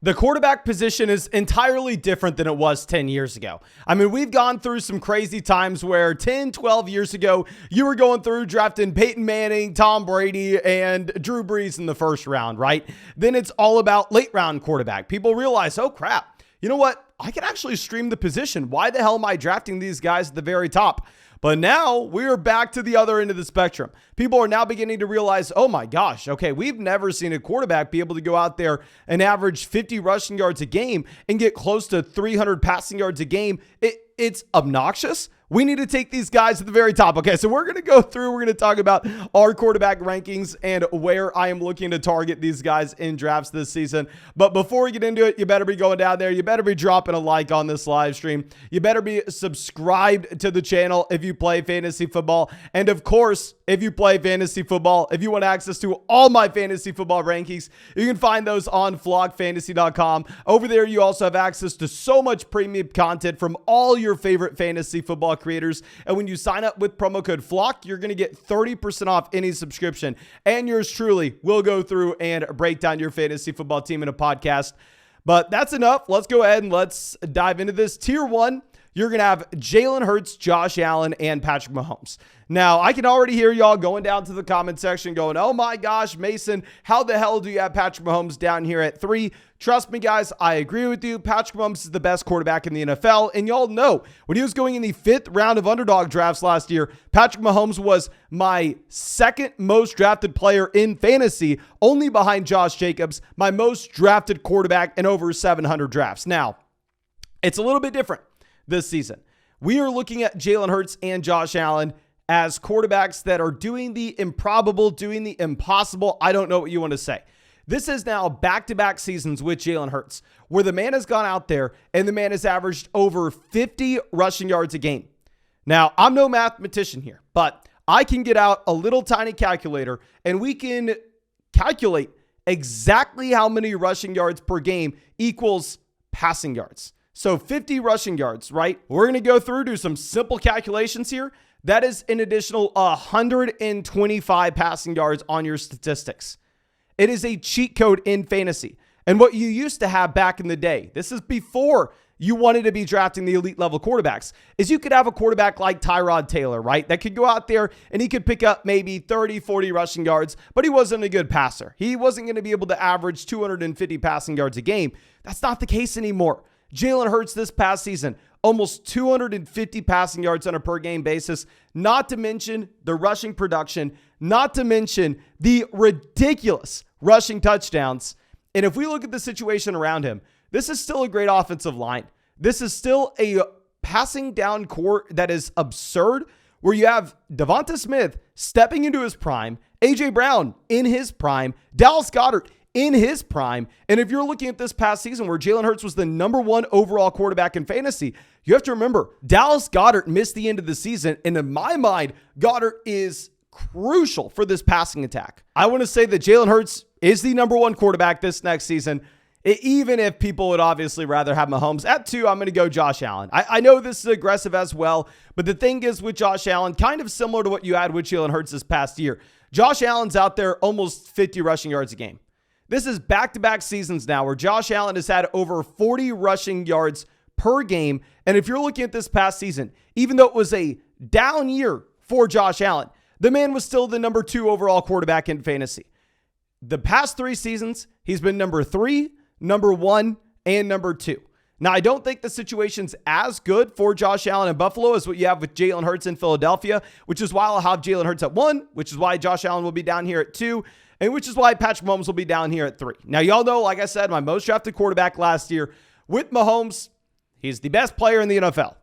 The quarterback position is entirely different than it was 10 years ago. I mean, we've gone through some crazy times where 10, 12 years ago, you were going through drafting Peyton Manning, Tom Brady, and Drew Brees in the first round, right? Then it's all about late round quarterback. People realize, oh crap, you know what? I can actually stream the position. Why the hell am I drafting these guys at the very top? But now we're back to the other end of the spectrum. People are now beginning to realize, oh my gosh, okay, we've never seen a quarterback be able to go out there and average 50 rushing yards a game and get close to 300 passing yards a game. It's obnoxious. We need to take these guys to the very top. Okay, so we're going to go through, we're going to talk about our quarterback rankings and where I am looking to target these guys in drafts this season. But before we get into it, you better be going down there. You better be dropping a like on this live stream. You better be subscribed to the channel if you play fantasy football. And of course, if you play fantasy football, if you want access to all my fantasy football rankings, you can find those on flockfantasy.com. Over there, you also have access to so much premium content from all your favorite fantasy football creators. And when you sign up with promo code FLOCK, you're going to get 30% off any subscription. And yours truly will go through and break down your fantasy football team in a podcast. But that's enough. Let's go ahead and let's dive into this. Tier 1, you're going to have Jalen Hurts, Josh Allen, and Patrick Mahomes. Now, I can already hear y'all going down to the comment section going, oh my gosh, Mason, how the hell do you have Patrick Mahomes down here at 3? Trust me, guys, I agree with you. Patrick Mahomes is the best quarterback in the NFL. And y'all know when he was going in the 5th round of underdog drafts last year, Patrick Mahomes was my second most drafted player in fantasy, only behind Josh Jacobs, my most drafted quarterback in over 700 drafts. Now, it's a little bit different this season. We are looking at Jalen Hurts and Josh Allen as quarterbacks that are doing the improbable, doing the impossible. I don't know what you want to say. This is now back-to-back seasons with Jalen Hurts, where the man has gone out there and the man has averaged over 50 rushing yards a game. Now, I'm no mathematician here, but I can get out a little tiny calculator and we can calculate exactly how many rushing yards per game equals passing yards. So 50 rushing yards, right? We're going to go through, do some simple calculations here. That is an additional 125 passing yards on your statistics. It is a cheat code in fantasy. And what you used to have back in the day, this is before you wanted to be drafting the elite level quarterbacks, is you could have a quarterback like Tyrod Taylor, right? That could go out there and he could pick up maybe 30, 40 rushing yards, but he wasn't a good passer. He wasn't going to be able to average 250 passing yards a game. That's not the case anymore. Jalen Hurts this past season, almost 250 passing yards on a per game basis, not to mention the rushing production, not to mention the ridiculous rushing touchdowns. And if we look at the situation around him, this is still a great offensive line. This is still a passing down core that is absurd, where you have Devonta Smith stepping into his prime, A.J. Brown in his prime, Dallas Goedert in his prime. And if you're looking at this past season where Jalen Hurts was the number 1 overall quarterback in fantasy, you have to remember Dallas Goedert missed the end of the season. And in my mind, Goedert is crucial for this passing attack. I want to say that Jalen Hurts is the number 1 quarterback this next season, even if people would obviously rather have Mahomes. At 2, I'm going to go Josh Allen. I know this is aggressive as well, but the thing is with Josh Allen, kind of similar to what you had with Jalen Hurts this past year, Josh Allen's out there almost 50 rushing yards a game. This is back-to-back seasons now where Josh Allen has had over 40 rushing yards per game. And if you're looking at this past season, even though it was a down year for Josh Allen, the man was still the number 2 overall quarterback in fantasy. The past 3 seasons, he's been number 3, number 1, and number 2. Now, I don't think the situation's as good for Josh Allen in Buffalo as what you have with Jalen Hurts in Philadelphia, which is why I'll have Jalen Hurts at 1, which is why Josh Allen will be down here at 2, and which is why Patrick Mahomes will be down here at 3. Now, y'all know, like I said, my most drafted quarterback last year with Mahomes, he's the best player in the NFL.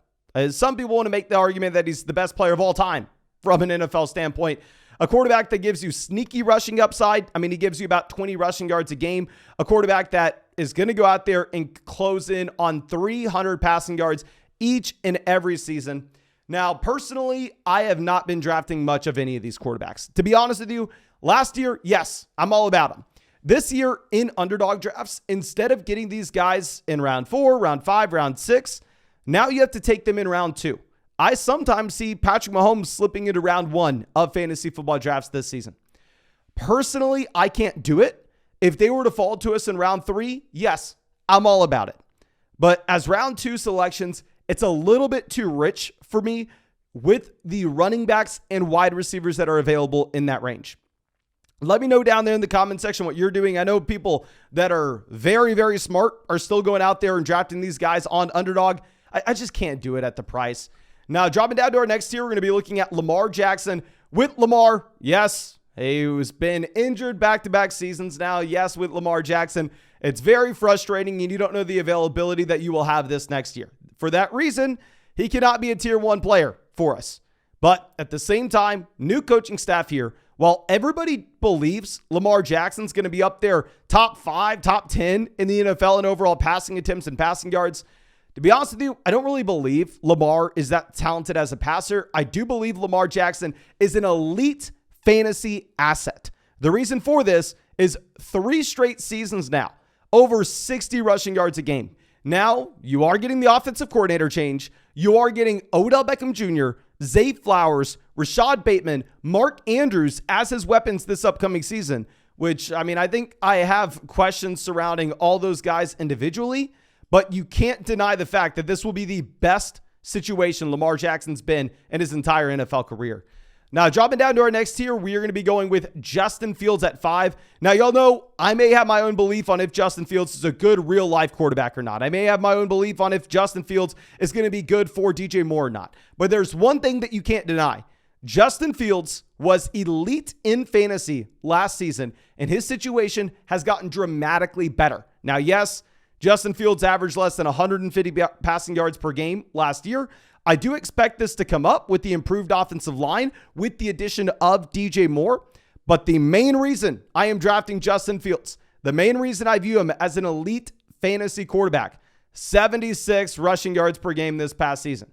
Some people want to make the argument that he's the best player of all time from an NFL standpoint. A quarterback that gives you sneaky rushing upside. I mean, he gives you about 20 rushing yards a game. A quarterback that is going to go out there and close in on 300 passing yards each and every season. Now, personally, I have not been drafting much of any of these quarterbacks. To be honest with you, last year, yes, I'm all about them. This year in underdog drafts, instead of getting these guys in round 4, round 5, round 6, now you have to take them in round 2. I sometimes see Patrick Mahomes slipping into round 1 of fantasy football drafts this season. Personally, I can't do it. If they were to fall to us in round 3, yes, I'm all about it. But as round 2 selections, it's a little bit too rich for me with the running backs and wide receivers that are available in that range. Let me know down there in the comment section what you're doing. I know people that are very, very smart are still going out there and drafting these guys on underdog. I just can't do it at the price. Now, dropping down to our next tier, we're going to be looking at Lamar Jackson. With Lamar, yes, he's been injured back-to-back seasons now. Yes, with Lamar Jackson, it's very frustrating, and you don't know the availability that you will have this next year. For that reason, he cannot be a tier 1 player for us. But at the same time, new coaching staff here. While everybody believes Lamar Jackson's going to be up there top 5, top 10 in the NFL in overall passing attempts and passing yards, to be honest with you, I don't really believe Lamar is that talented as a passer. I do believe Lamar Jackson is an elite fantasy asset. The reason for this is 3 straight seasons now, over 60 rushing yards a game. Now, you are getting the offensive coordinator change. You are getting Odell Beckham Jr., Zay Flowers, Rashad Bateman, Mark Andrews as his weapons this upcoming season, which, I think I have questions surrounding all those guys individually, but you can't deny the fact that this will be the best situation Lamar Jackson's been in his entire NFL career. Now, dropping down to our next tier, we are going to be going with Justin Fields at 5. Now, y'all know I may have my own belief on if Justin Fields is a good real-life quarterback or not. I may have my own belief on if Justin Fields is going to be good for DJ Moore or not. But there's one thing that you can't deny. Justin Fields was elite in fantasy last season, and his situation has gotten dramatically better. Now, yes, Justin Fields averaged less than 150 passing yards per game last year. I do expect this to come up with the improved offensive line with the addition of DJ Moore. But the main reason I am drafting Justin Fields, the main reason I view him as an elite fantasy quarterback, 76 rushing yards per game this past season.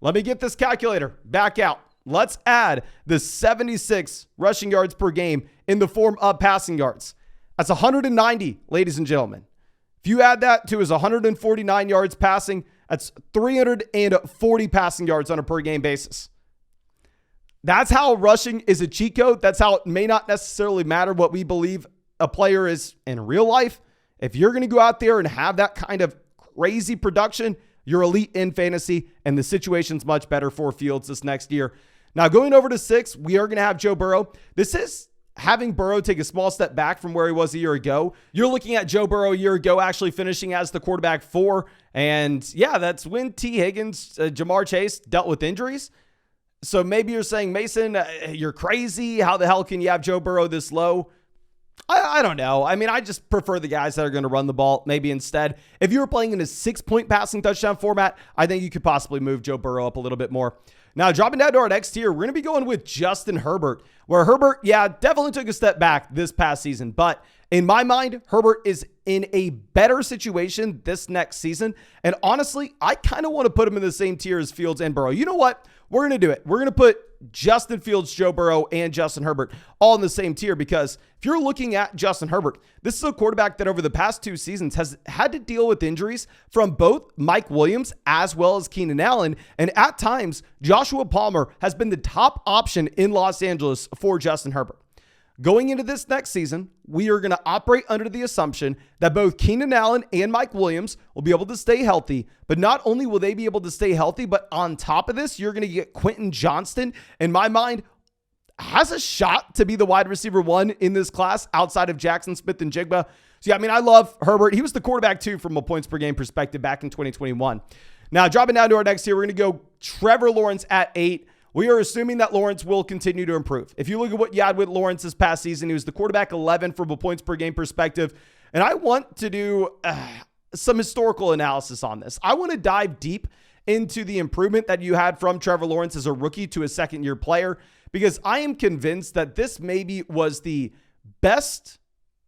Let me get this calculator back out. Let's add the 76 rushing yards per game in the form of passing yards. That's 190, ladies and gentlemen. If you add that to his 149 yards passing, that's 340 passing yards on a per game basis. That's how rushing is a cheat code. That's how it may not necessarily matter what we believe a player is in real life. If you're going to go out there and have that kind of crazy production, you're elite in fantasy, and the situation's much better for Fields this next year. Now, going over to 6, we are going to have Joe Burrow. This is having Burrow take a small step back from where he was a year ago. You're looking at Joe Burrow a year ago actually finishing as the quarterback 4. And yeah, that's when T. Higgins, Jamar Chase dealt with injuries. So maybe you're saying, Mason, you're crazy. How the hell can you have Joe Burrow this low? I don't know. I just prefer the guys that are going to run the ball maybe instead. If you were playing in a 6-point passing touchdown format, I think you could possibly move Joe Burrow up a little bit more. Now, dropping down to our next tier, we're going to be going with Justin Herbert, where Herbert, definitely took a step back this past season. But in my mind, Herbert is in a better situation this next season. And honestly, I kind of want to put him in the same tier as Fields and Burrow. You know what? We're going to do it. We're going to put Justin Fields, Joe Burrow, and Justin Herbert all in the same tier, because if you're looking at Justin Herbert, this is a quarterback that over the past 2 seasons has had to deal with injuries from both Mike Williams as well as Keenan Allen. And at times, Joshua Palmer has been the top option in Los Angeles for Justin Herbert. Going into this next season, we are going to operate under the assumption that both Keenan Allen and Mike Williams will be able to stay healthy. But not only will they be able to stay healthy, but on top of this, you're going to get Quentin Johnston, in my mind, has a shot to be the wide receiver 1 in this class outside of Jackson Smith and Jigba. So I love Herbert. He was the quarterback too from a points per game perspective back in 2021. Now, dropping down to our next tier, we're going to go Trevor Lawrence at 8. We are assuming that Lawrence will continue to improve. If you look at what you had with Lawrence this past season, he was the quarterback 11 from a points per game perspective. And I want to do some historical analysis on this. I want to dive deep into the improvement that you had from Trevor Lawrence as a rookie to a second-year player, because I am convinced that this maybe was the best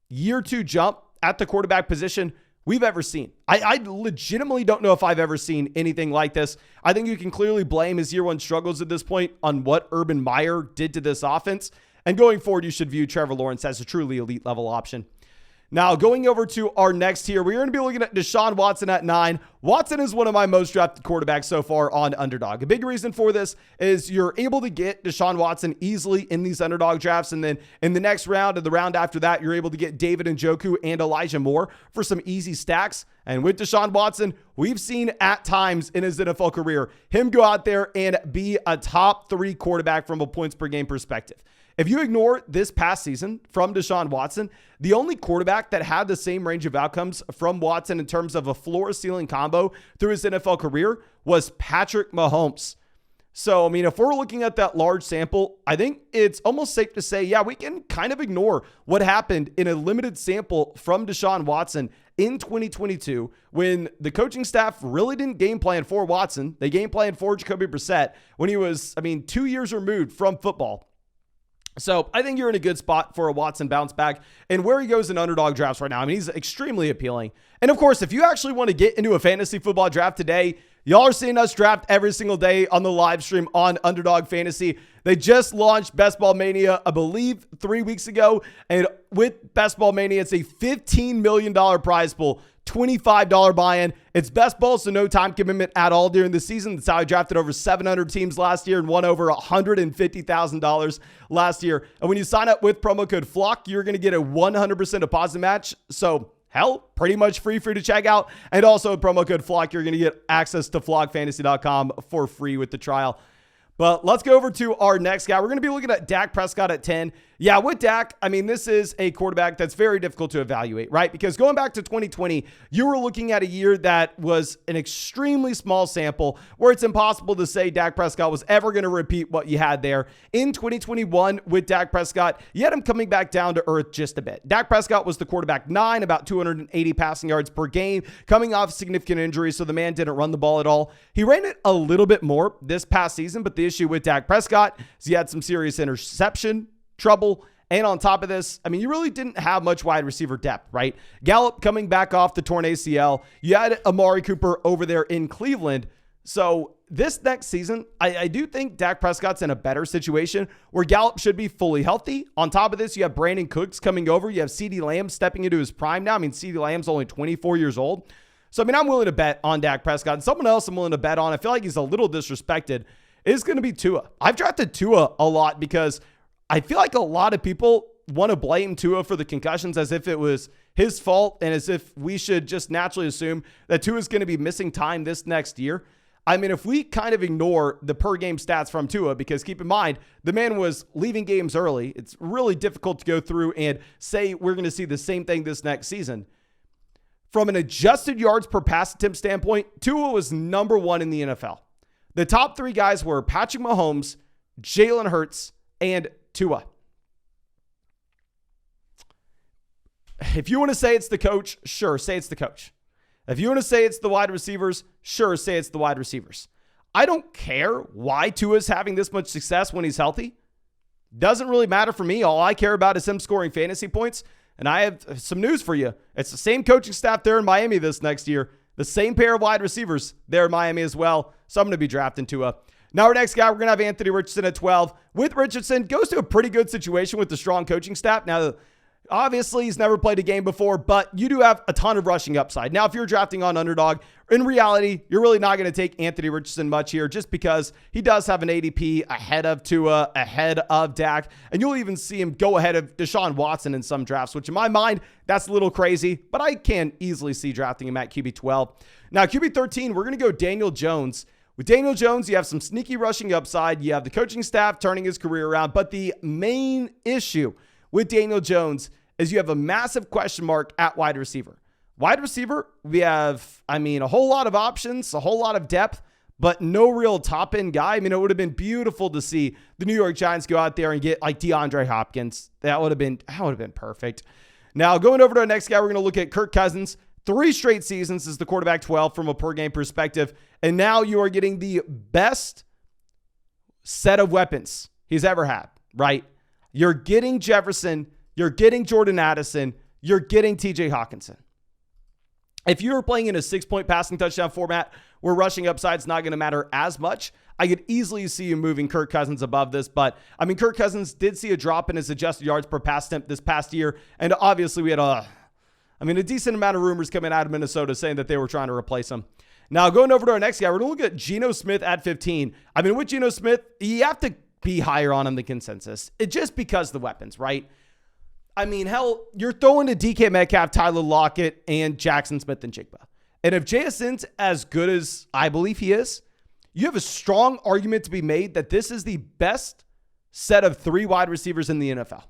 year 2 jump at the quarterback position we've ever seen. I legitimately don't know if I've ever seen anything like this. I think you can clearly blame his year 1 struggles at this point on what Urban Meyer did to this offense. And going forward, you should view Trevor Lawrence as a truly elite level option. Now, going over to our next tier, we're going to be looking at Deshaun Watson at 9. Watson is one of my most drafted quarterbacks so far on Underdog. A big reason for this is you're able to get Deshaun Watson easily in these Underdog drafts. And then in the next round and the round after that, you're able to get David Njoku and Elijah Moore for some easy stacks. And with Deshaun Watson, we've seen at times in his NFL career him go out there and be a top 3 quarterback from a points per game perspective. If you ignore this past season from Deshaun Watson, the only quarterback that had the same range of outcomes from Watson in terms of a floor-ceiling combo through his NFL career was Patrick Mahomes. So, I mean, if we're looking at that large sample, I think it's almost safe to say, yeah, we can kind of ignore what happened in a limited sample from Deshaun Watson in 2022 when the coaching staff really didn't game plan for Watson. They game planned for Jacoby Brissett when he was, 2 years removed from football. So I think you're in a good spot for a Watson bounce back and where he goes in Underdog drafts right now. I mean, he's extremely appealing. And of course, if you actually want to get into a fantasy football draft today, y'all are seeing us draft every single day on the live stream on Underdog Fantasy. They just launched Best Ball Mania, I believe, 3 weeks ago. And with Best Ball Mania, it's a $15 million prize pool, $25 buy-in. It's best ball, so no time commitment at all during the season. That's how I drafted over 700 teams last year and won over $150,000 last year. And when you sign up with promo code FLOCK, you're going to get a 100% deposit match. So hell, pretty much free to check out. And also with promo code FLOCK, you're going to get access to flockfantasy.com for free with the trial. But let's go over to our next guy. We're going to be looking at Dak Prescott at 10. Yeah, with Dak, I mean, this is a quarterback that's very difficult to evaluate, right? Because going back to 2020, you were looking at a year that was an extremely small sample where it's impossible to say Dak Prescott was ever going to repeat what you had there. In 2021 with Dak Prescott, you had him coming back down to earth just a bit. Dak Prescott was the quarterback 9, about 280 passing yards per game, coming off significant injuries, so the man didn't run the ball at all. He ran it a little bit more this past season, but the issue with Dak Prescott is he had some serious interception trouble. And on top of this, I mean, you really didn't have much wide receiver depth, right? Gallup coming back off the torn ACL. You had Amari Cooper over there in Cleveland. So this next season, I do think Dak Prescott's in a better situation where Gallup should be fully healthy. On top of this, you have Brandon Cooks coming over. You have CeeDee Lamb stepping into his prime now. I mean, CeeDee Lamb's only 24 years old. So, I mean, I'm willing to bet on Dak Prescott. And someone else I'm willing to bet on, I feel like he's a little disrespected, is going to be Tua. I've drafted Tua a lot because I feel like a lot of people want to blame Tua for the concussions as if it was his fault and as if we should just naturally assume that Tua is going to be missing time this next year. I mean, if we kind of ignore the per game stats from Tua, because keep in mind, the man was leaving games early. It's really difficult to go through and say we're going to see the same thing this next season. From an adjusted yards per pass attempt standpoint, Tua was number 1 in the NFL. The top 3 guys were Patrick Mahomes, Jalen Hurts, and Tua. If you want to say it's the coach, sure, say it's the coach. If you want to say it's the wide receivers, sure, say it's the wide receivers. I don't care why Tua's having this much success when he's healthy. Doesn't really matter for me. All I care about is him scoring fantasy points. And I have some news for you. It's the same coaching staff there in Miami this next year. The same pair of wide receivers there in Miami as well. So I'm going to be drafting Tua. Now our next guy, we're going to have Anthony Richardson at 12. With Richardson, goes to a pretty good situation with the strong coaching staff. Now, obviously, he's never played a game before, but you do have a ton of rushing upside. Now, if you're drafting on Underdog, in reality, you're really not going to take Anthony Richardson much here just because he does have an ADP ahead of Tua, ahead of Dak, and you'll even see him go ahead of Deshaun Watson in some drafts, which in my mind, that's a little crazy, but I can easily see drafting him at QB 12. Now, QB 13, we're going to go Daniel Jones. With Daniel Jones, you have some sneaky rushing upside. You have the coaching staff turning his career around. But the main issue with Daniel Jones is you have a massive question mark at wide receiver. Wide receiver, we have, a whole lot of options, a whole lot of depth, but no real top-end guy. I mean, it would have been beautiful to see the New York Giants go out there and get like DeAndre Hopkins. That would have been perfect. Now, going over to our next guy, we're going to look at Kirk Cousins. 3 straight seasons as the quarterback 12 from a per game perspective. And now you are getting the best set of weapons he's ever had, right? You're getting Jefferson, you're getting Jordan Addison, you're getting TJ Hawkinson. If you were playing in a 6-point passing touchdown format where rushing upside is not going to matter as much, I could easily see you moving Kirk Cousins above this. But, Kirk Cousins did see a drop in his adjusted yards per pass attempt this past year. And obviously we had a I mean, a decent amount of rumors coming out of Minnesota saying that they were trying to replace him. Now, going over to our next guy, we're going to look at Geno Smith at 15. I mean, with Geno Smith, you have to be higher on him than consensus. It just because the weapons, right? I mean, hell, you're throwing to DK Metcalf, Tyler Lockett, and Jackson Smith-Njigba. And if JSN's as good as I believe he is, you have a strong argument to be made that this is the best set of 3 wide receivers in the NFL.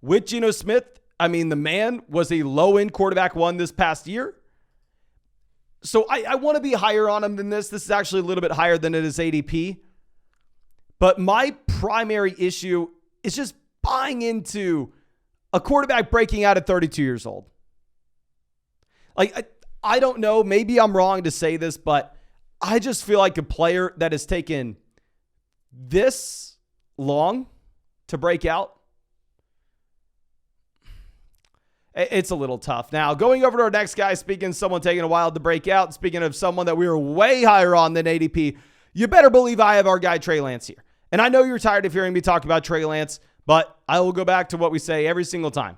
With Geno Smith, I mean, the man was a low-end quarterback 1 this past year. So I want to be higher on him than this. This is actually a little bit higher than it is ADP. But my primary issue is just buying into a quarterback breaking out at 32 years old. Like, I don't know. Maybe I'm wrong to say this, but I just feel like a player that has taken this long to break out, it's a little tough. Now, going over to our next guy, speaking of someone taking a while to break out, speaking of someone that we were way higher on than ADP, you better believe I have our guy Trey Lance here. And I know you're tired of hearing me talk about Trey Lance, but I will go back to what we say every single time.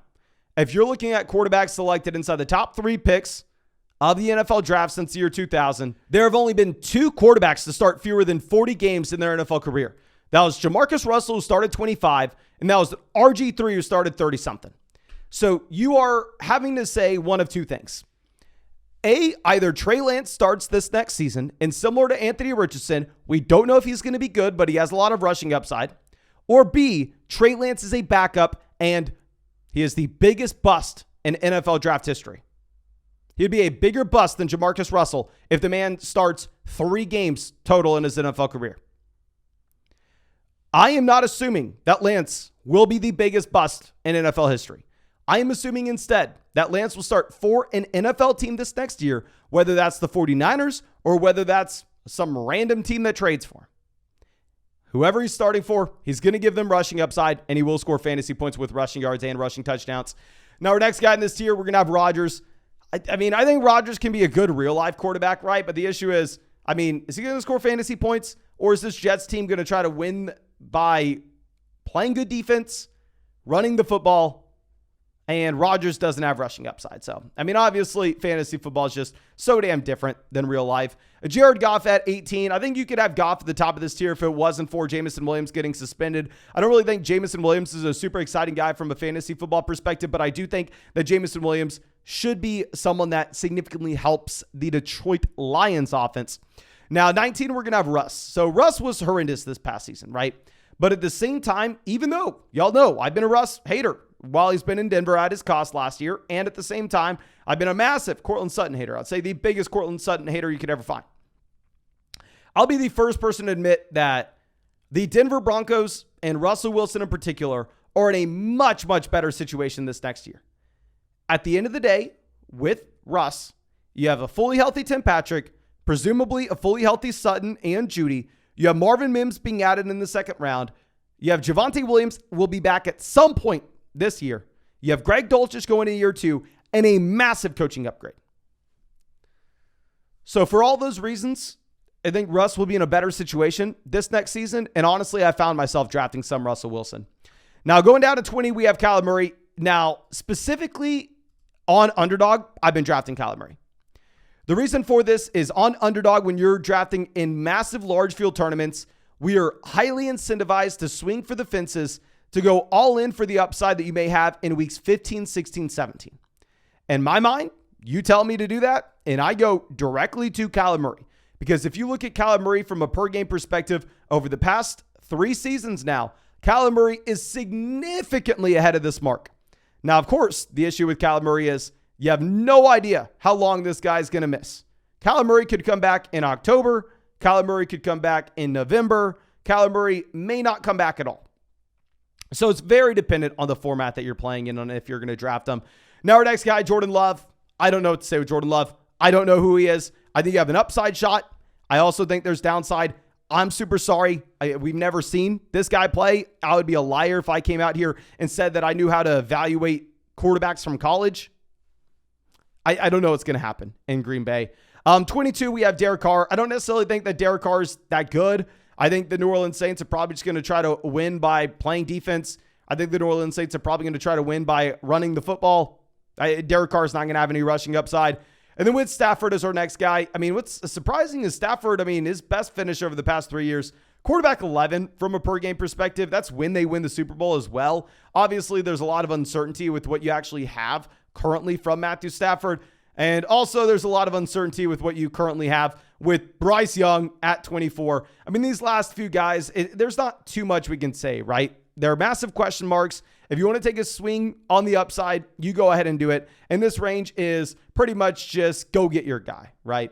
If you're looking at quarterbacks selected inside the top 3 picks of the NFL draft since the year 2000, there have only been 2 quarterbacks to start fewer than 40 games in their NFL career. That was Jamarcus Russell, who started 25, and that was RG3, who started 30-something. So you are having to say one of 2 things. A, either Trey Lance starts this next season, and similar to Anthony Richardson, we don't know if he's going to be good, but he has a lot of rushing upside. Or B, Trey Lance is a backup, and he is the biggest bust in NFL draft history. He'd be a bigger bust than Jamarcus Russell if the man starts 3 games total in his NFL career. I am not assuming that Lance will be the biggest bust in NFL history. I am assuming instead that Lance will start for an NFL team this next year, whether that's the 49ers or whether that's some random team that trades for him. Whoever he's starting for, he's going to give them rushing upside, and he will score fantasy points with rushing yards and rushing touchdowns. Now, our next guy in this tier, we're going to have Rodgers. I mean, I think Rodgers can be a good real-life quarterback, right? But the issue is, I mean, is he going to score fantasy points, or is this Jets team going to try to win by playing good defense, running the football, and Rodgers doesn't have rushing upside? So, I mean, obviously, fantasy football is just so damn different than real life. Jared Goff at 18. I think you could have Goff at the top of this tier if it wasn't for Jameson Williams getting suspended. I don't really think Jameson Williams is a super exciting guy from a fantasy football perspective, but I do think that Jameson Williams should be someone that significantly helps the Detroit Lions offense. Now, 19, we're going to have Russ. So Russ was horrendous this past season, right? But at the same time, even though y'all know I've been a Russ hater while he's been in Denver at his cost last year, and at the same time, I've been a massive Courtland Sutton hater. I'd say the biggest Courtland Sutton hater you could ever find. I'll be the first person to admit that the Denver Broncos and Russell Wilson in particular are in a much, much better situation this next year. At the end of the day, with Russ, you have a fully healthy Tim Patrick, presumably a fully healthy Sutton and Judy. You have Marvin Mims being added in the second round. You have Javonte Williams will be back at some point this year. You have Greg Dulcich going in year 2 and a massive coaching upgrade. So for all those reasons, I think Russ will be in a better situation this next season. And honestly, I found myself drafting some Russell Wilson. Now going down to 20, we have Kyler Murray. Now specifically on Underdog, I've been drafting Kyler Murray. The reason for this is on Underdog, when you're drafting in massive large field tournaments, we are highly incentivized to swing for the fences, to go all in for the upside that you may have in weeks 15, 16, 17. In my mind, you tell me to do that, and I go directly to Kyler Murray. Because if you look at Kyler Murray from a per game perspective over the past 3 seasons now, Kyler Murray is significantly ahead of this mark. Now, of course, the issue with Kyler Murray is you have no idea how long this guy's going to miss. Kyler Murray could come back in October. Kyler Murray could come back in November. Kyler Murray may not come back at all. So it's very dependent on the format that you're playing in on if you're going to draft him. Now our next guy, Jordan Love. I don't know what to say with Jordan Love. I don't know who he is. I think you have an upside shot. I also think there's downside. I'm super sorry. We've never seen this guy play. I would be a liar if I came out here and said that I knew how to evaluate quarterbacks from college. I don't know what's going to happen in Green Bay. 22, we have Derek Carr. I don't necessarily think that Derek Carr is that good. I think the New Orleans Saints are probably just going to try to win by playing defense, I think the New Orleans Saints are probably going to try to win by running the football. Derek Carr's not going to have any rushing upside. And then with Stafford as our next guy, I mean, what's surprising is Stafford, I mean, his best finish over the past 3 years, quarterback 11 from a per game perspective. That's when they win the Super Bowl as well. Obviously, there's a lot of uncertainty with what you actually have currently from Matthew Stafford. And also, there's a lot of uncertainty with what you currently have with Bryce Young at 24. I mean, these last few guys, there's not too much we can say, right? There are massive question marks. If you want to take a swing on the upside, you go ahead and do it. And this range is pretty much just go get your guy, right?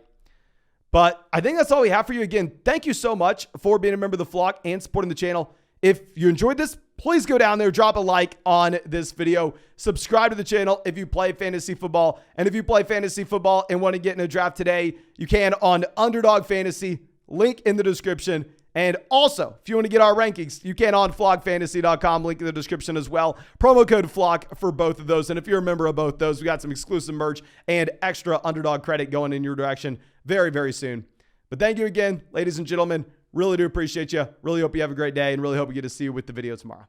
But I think that's all we have for you. Again, thank you so much for being a member of the flock and supporting the channel. If you enjoyed this, please go down there, drop a like on this video, subscribe to the channel if you play fantasy football. And if you play fantasy football and want to get in a draft today, you can on Underdog Fantasy, link in the description. And also, if you want to get our rankings, you can on flockfantasy.com, link in the description as well. Promo code FLOCK for both of those. And if you're a member of both those, we got some exclusive merch and extra Underdog credit going in your direction very, very soon. But thank you again, ladies and gentlemen. Really do appreciate you. Really hope you have a great day and really hope we get to see you with the video tomorrow.